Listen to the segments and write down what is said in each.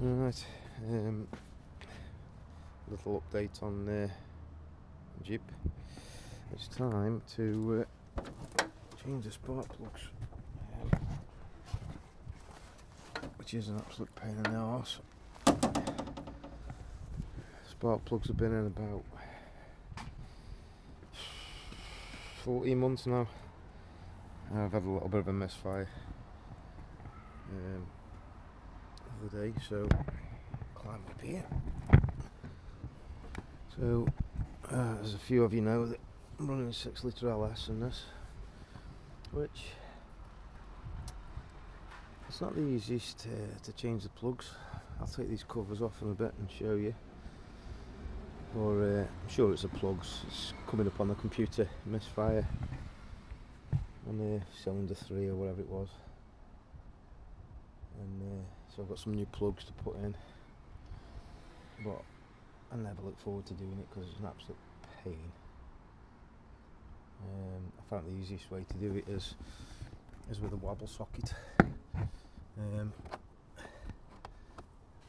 Right, little update on Jeep. It's time to change the spark plugs, which is an absolute pain in the arse. Spark plugs have been in about 14 months now. I've had a little bit of a misfire the other day, so climb up here. So as a few of you know, that I'm running a 6 litre LS in this, which it's not the easiest to change the plugs. I'll take these covers off in a bit and show you, or I'm sure it's the plugs. It's coming up on the computer, misfire on the cylinder 3 or whatever it was, and so I've got some new plugs to put in, but I never look forward to doing it because it's an absolute pain. I found the easiest way to do it is with a wobble socket,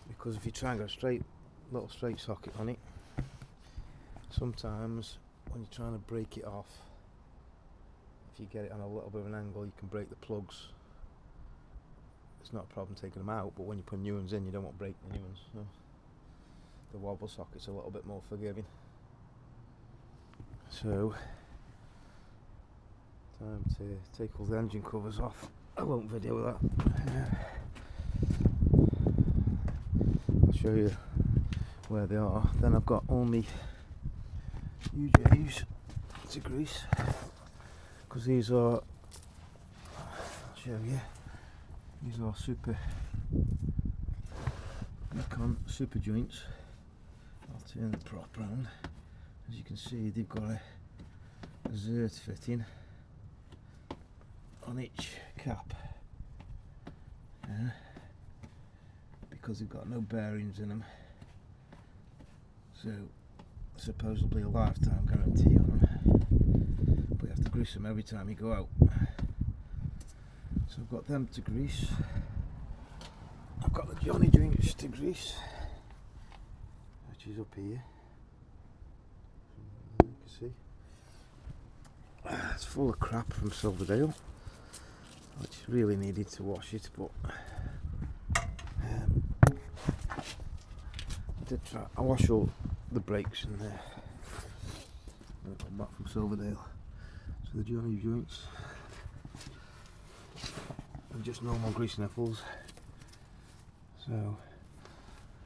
because if you try and get a little straight socket on it, sometimes when you're trying to break it off, if you get it on a little bit of an angle, you can break the plugs. It's not a problem taking them out, but when you put new ones in, you don't want to break the new ones. So the wobble socket's a little bit more forgiving. So, time to take all the engine covers off. I won't video that. I'll show you where they are. Then I've got all my UJs to grease, because these are, I'll show you, these are super joints. I'll turn the prop round. As you can see, they've got a ZERT fitting on each cap, because they've got no bearings in them, so supposedly a lifetime guarantee on them, but you have to grease them every time you go out. So I've got them to grease. I've got the Johnny joints to grease, which is up here. You can see it's full of crap from Silverdale, which really needed to wash it, but I wash all the brakes in there when I come back from Silverdale. So the Johnny joints are just normal grease nipples. So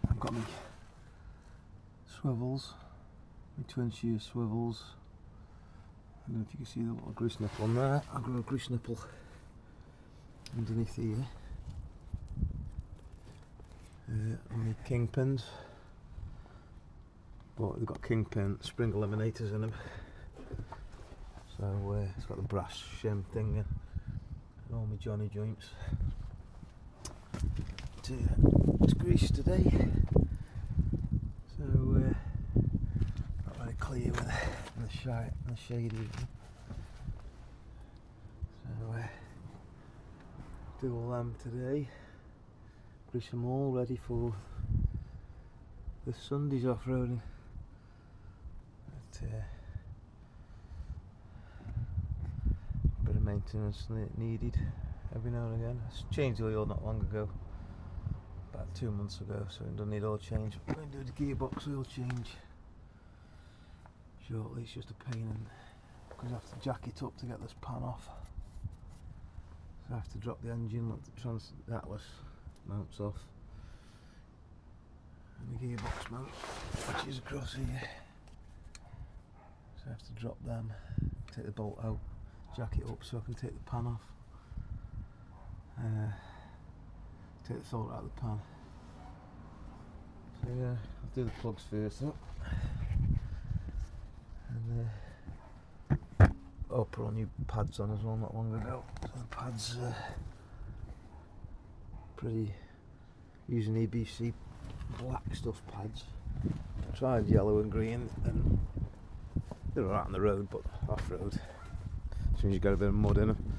I've got my swivels, my twin shear swivels. I don't know if you can see the little grease nipple on there. I've got a grease nipple underneath here. And my kingpins, but they've got kingpin spring eliminators in them. So it's got the brass shim thing in, and all my Johnny joints to grease today. So not very clear with the shade even. So do all them today. Grease them all ready for this Sunday's off-roading. But, a bit of maintenance needed every now and again. I changed the oil not long ago, about 2 months ago, so it doesn't need oil change. I'm going to do the gearbox oil change shortly. It's just a pain, because I have to jack it up to get this pan off. So I have to drop the engine, let the Atlas mounts off, and the gearbox mount, which is across here. So I have to drop them, take the bolt out, jack it up so I can take the pan off, take the filter out of the pan. So yeah, I'll do the plugs first up, and put all new pads on as well not long ago. So the pads pretty, using EBC black stuff pads. I tried yellow and green, and they're alright on the road, but off road, as soon as you get a bit of mud in them,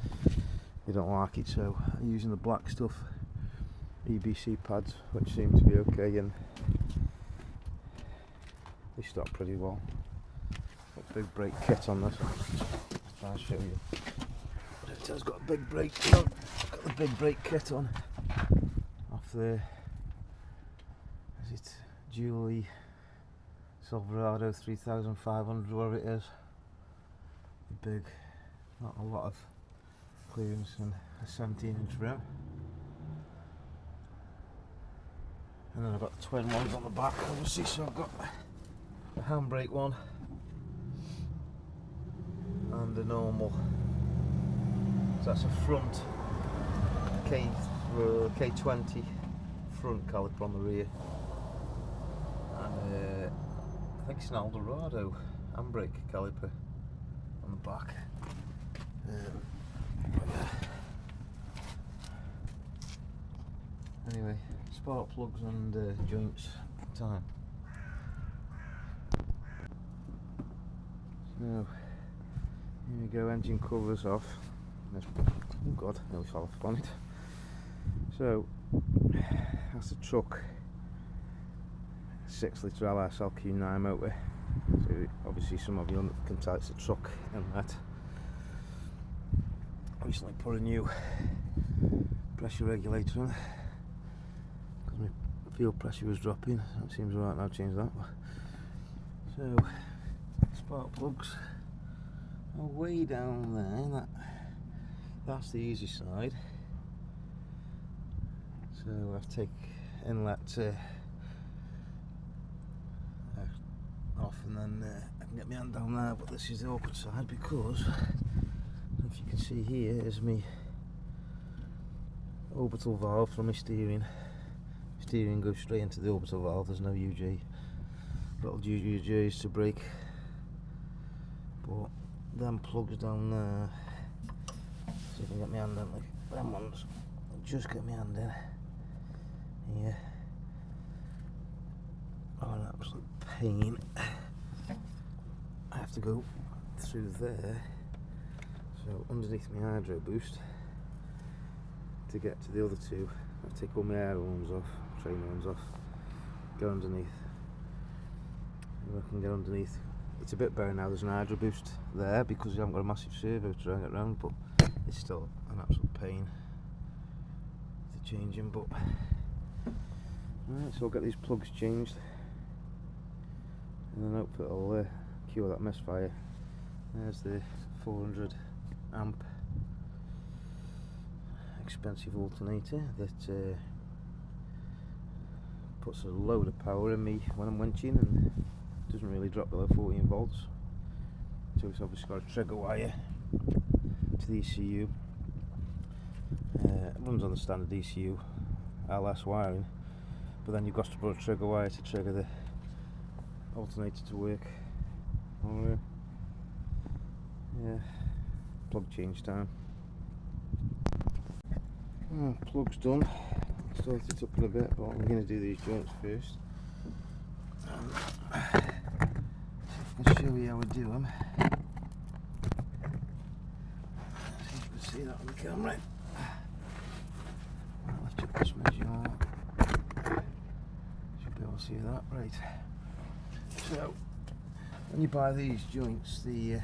you don't like it. So I'm using the black stuff, EBC pads, which seem to be okay, and they stop pretty well. Got big brake kit on this. I'll show you. It has got a big brake. Look, got the big brake kit on. Off the, is it Julie Silverado 3500, whatever it is. Big, not a lot of clearance, and a 17-inch rim. And then I've got the twin ones on the back, obviously, so I've got a handbrake one and a normal. So that's a front K20 front caliper on the rear, and I think it's an Eldorado handbrake caliper on the back. Anyway, spark plugs and joints time. So here we go, engine covers off. Oh god, nearly fell off on it. So that's the truck 6 litre LS LQ9 motor. So obviously some of you can tell it's a truck in that. Recently put a new pressure regulator in because my fuel pressure was dropping. That seems alright now, change that. So spark plugs are way down there. That's the easy side. So I've taken inlet off, and then I can get my hand down there, but this is the awkward side because if you can see here is my orbital valve for my steering. Steering goes straight into the orbital valve, there's no UJ, little UJs to brake, but them plugs down there, see if I can get my hand in, like them ones, I'll just get my hand in here. Oh, an absolute pain. I have to go through there, so underneath my hydro boost to get to the other two. I take all my air horns off, train horns off, go underneath, and I can get underneath. It's a bit better now, there's an hydro boost there because you haven't got a massive servo to drag it around, but it's still an absolute pain to change them. But right, so I'll get these plugs changed and then hopefully it'll cure that misfire. There's the 400 amp expensive alternator that puts a load of power in me when I'm winching and doesn't really drop below 14 volts. So it's obviously got a trigger wire to the ECU. It runs on the standard ECU LS wiring, but then you've got to put a trigger wire to trigger the alternator to work. Or, yeah, plug change time. Plug's done. Start it up in a bit, but I'm going to do these joints first. See if I can show you how I do them. See if you can see that on the camera. Right, let's check this measure. Should be able to see that, right. So, when you buy these joints, they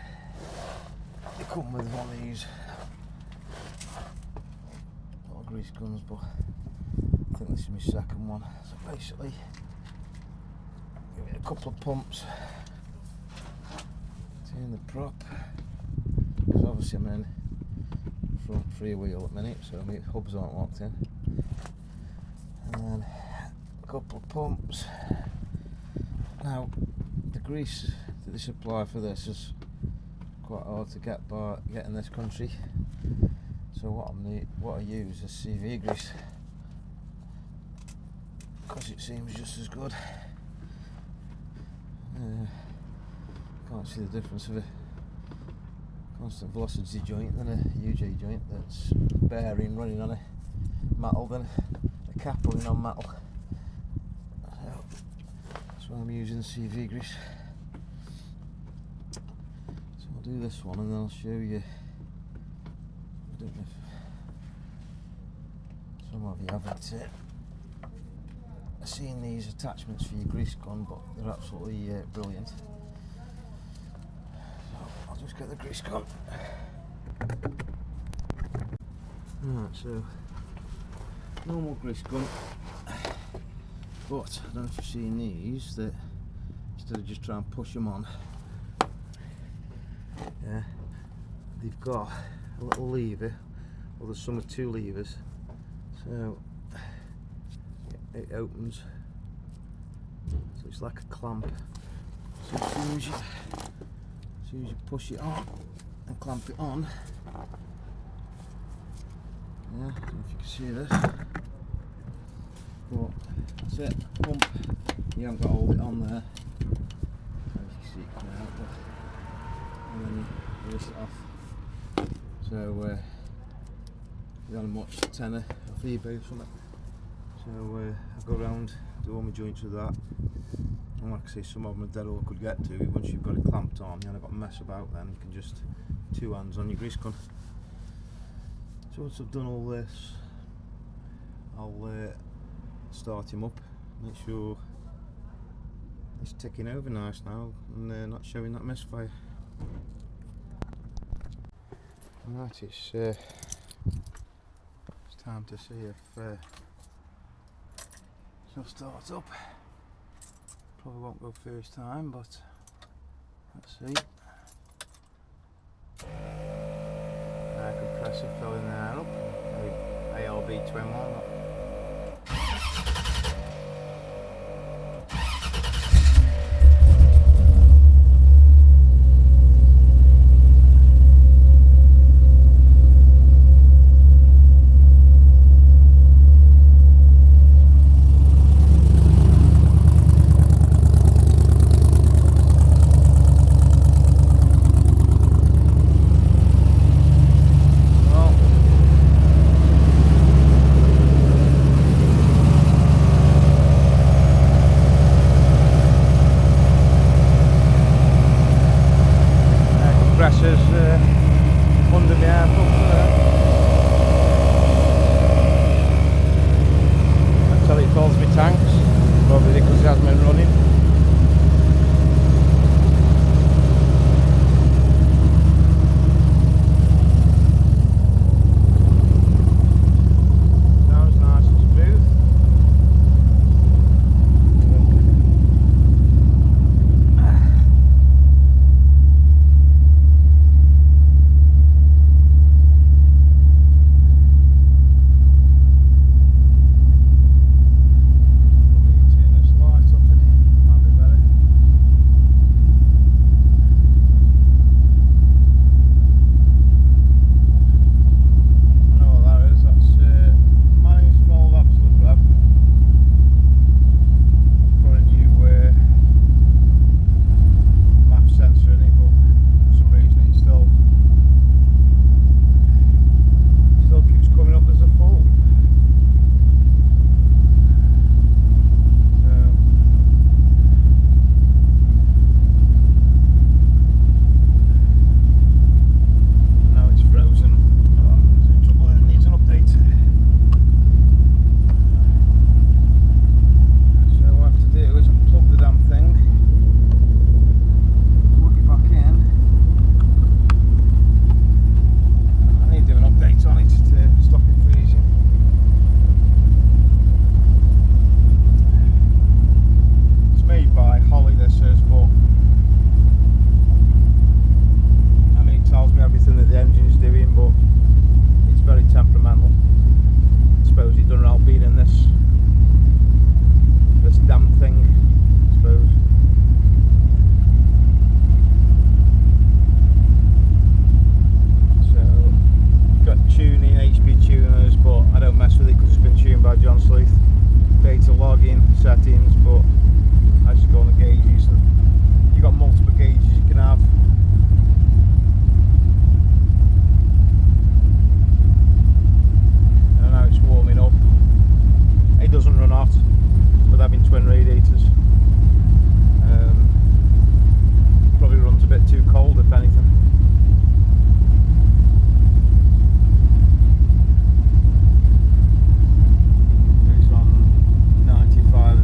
come with one of these little grease guns, but I think this is my second one. So basically, give it a couple of pumps, turn the prop, because obviously I'm in front free wheel at the minute, so my hubs aren't locked in, and then a couple of pumps. Now the grease that they supply for this is quite hard to get in this country, so what I use is CV grease because it seems just as good. Can't see the difference of a constant velocity joint than a UJ joint that's bearing running on a metal than a cap running on metal. So I'm using CV grease. So I'll do this one and then I'll show you. I don't know if some of you haven't seen these attachments for your grease gun, but they're absolutely brilliant. So I'll just get the grease gun. Right, so normal grease gun, but I don't know if you've seen these, that instead of just trying to push them on, yeah, they've got a little lever, or there's some with 2 levers, so it opens, so it's like a clamp. So as soon as you push it on and clamp it on, yeah, I don't know if you can see this, but that's it, pump. You haven't got to hold it on there, as you can see it coming out, but, and then you release it off. So you don't much, tenner off eBay or something. So I go around, do all my joints with that, and like I say, some of them are dead awkward to get to. Once you've got it clamped on, you haven't got to mess about then, you can just 2 hands on your grease gun. So once I've done all this, I'll start him up, make sure it's ticking over nice now and not showing that misfire. Right, it's time to see if she'll start up. Probably won't go first time, but let's see. Compressor filling that up. ALB twin one. Under the air pump there. Until it fills my tanks, probably because it hasn't been running. Sounds nice and smooth. Settings, but I just go on the gauges, and you've got multiple gauges you can have. And now it's warming up. It doesn't run hot with having twin radiators. Probably runs a bit too cold if anything. It's on 95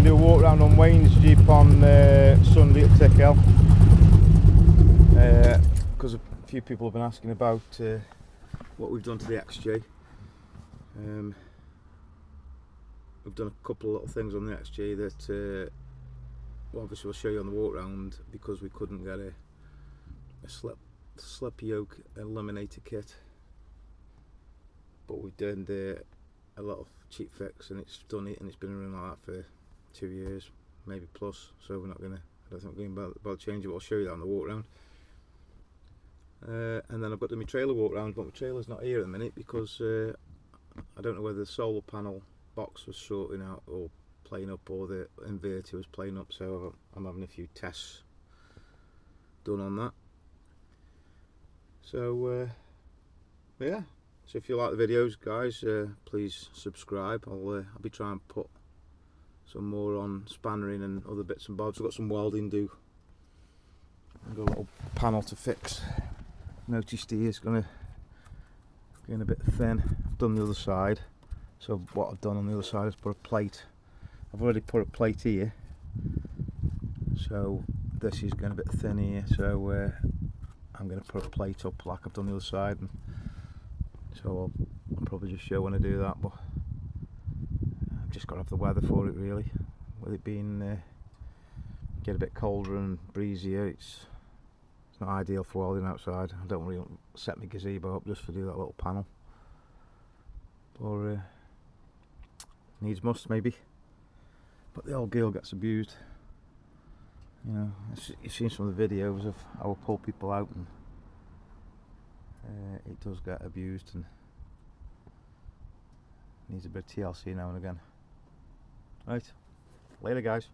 do a walk around on Wayne's Jeep on Sunday at Tickhill, because a few people have been asking about what we've done to the XJ. We've done a couple of little things on the XJ that well, obviously we'll show you on the walk round, because we couldn't get a slip yoke eliminator kit, but we've done a little cheap fix, and it's done it, and it's been running like that for 2 years, maybe plus. So we're not gonna, I don't think we're going to change it. I'll show you that on the walk round. And then I've got to do my trailer walk round, but my trailer's not here at the minute because I don't know whether the solar panel box was sorting out or playing up, or the inverter was playing up, so I'm having a few tests done on that. So yeah, so if you like the videos, guys, please subscribe. I'll be trying to put some more on spannering and other bits and bobs. I've got some welding to do. I've got a little panel to fix. Noticed here it's getting a bit thin. I've done the other side, so what I've done on the other side is put a plate. I've already put a plate here, so this is getting a bit thin here, so I'm going to put a plate up like I've done the other side, and so I'll probably just show when I do that. But I've just got to have the weather for it, really. With it being get a bit colder and breezier, it's not ideal for welding outside. I don't really set my gazebo up just to do that little panel, or needs must maybe. But the old girl gets abused. You know, you've seen some of the videos of how I pull people out, and it does get abused and needs a bit of TLC now and again. Right, later guys.